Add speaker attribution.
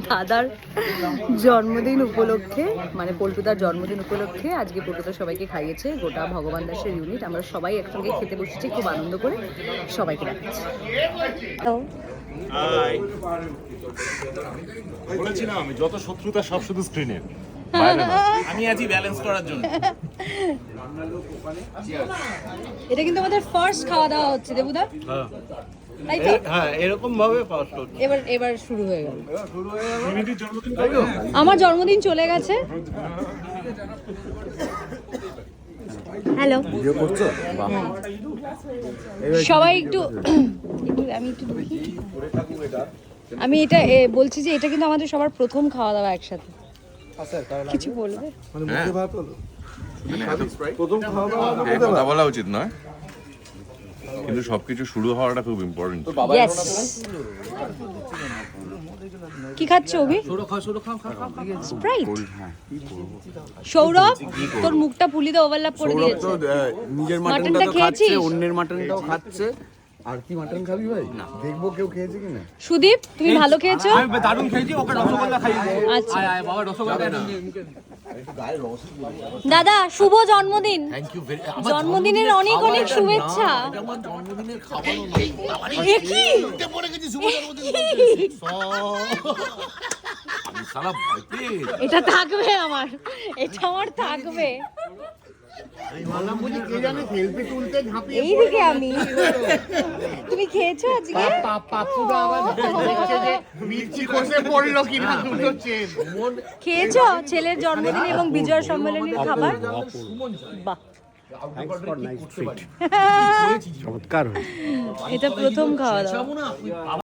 Speaker 1: দাদার জন্মদিন উপলক্ষে, মানে পল্টুদার জন্মদিন উপলক্ষে আজকে পল্টুদা সবাইকে খাইয়েছে, গোটা ভগবান দাসের ইউনিট। আমরা সবাই একসঙ্গে খেতে বসেছি, খুব আনন্দ করে সবাইকে ডাকছি।
Speaker 2: বলেছিলাম আমি, যত শত্রুতা সব শুধু স্ক্রিনে। আমি আজই ব্যালেন্স করার জন্য।
Speaker 1: এটা কিন্তু আমাদের ফার্স্ট খাওয়া দাওয়া হচ্ছে দেবুদা, তাই তো?
Speaker 2: হ্যাঁ, এরকম ভাবে ফার্স্ট হচ্ছে।
Speaker 1: এবার শুরু হয়ে গেল।
Speaker 2: মিনিটির জন্মদিন তাই তো?
Speaker 1: আমার জন্মদিন চলে গেছে। হ্যালো,
Speaker 3: ভিডিও করছো? বাহ,
Speaker 1: সবাই একটু আমি একটু দেখি। আমি এটা বলছি যে এটা কিন্তু আমাদের সবার প্রথম খাওয়া দাওয়া একসাথে। কিছু বলবে?
Speaker 3: মানে মুখে ভাত হলো।
Speaker 4: প্রথম খাওয়া দাওয়া কথা বলা উচিত নয়, কিন্তু সবকিছু শুরু হওয়াটা খুব ইম্পর্টেন্ট।
Speaker 1: ইয়েস। কি খাচ্ছ অভি? স্প্রাইট। সৌরভ, তোর মুখটা পুলিতে ওভারল্যাপ করে দিয়েছে।
Speaker 3: তো নিজের মাটনটা তো খাচ্ছে, অন্যের মাটনটাও খাচ্ছে। আর কি মাটন খাবি ভাই? দেখবো কেউ খেয়েছে কিনা।
Speaker 1: সুদীপ, তুমি ভালো খেয়েছো?
Speaker 2: আমি দারুণ খেয়েছি, ওকে রসগোল্লা খাইয়েছি।
Speaker 1: আচ্ছা
Speaker 2: বাবা রসগোল্লা না।
Speaker 1: দাদা, শুভ জন্মদিন।
Speaker 2: Thank you very much.
Speaker 1: জন্মদিনের অনেক অনেক শুভেচ্ছা।
Speaker 2: আমার জন্মদিনের খাবার
Speaker 1: এ কি?
Speaker 2: পড়ে গেছি, শুভ জন্মদিন। আমি সালা ভয় পেয়ে
Speaker 1: এটা থাকবে আমার, এটা আমার থাকবে। এইদিকে আমি। তুমি খেয়েছো আজকে? খেয়েছো ছেলের জন্মদিন এবং বিজয় সম্মেলনের খাবার? বাহ,
Speaker 3: চমৎকার হয়েছে।
Speaker 1: এটা প্রথম খাওয়া দাওয়া।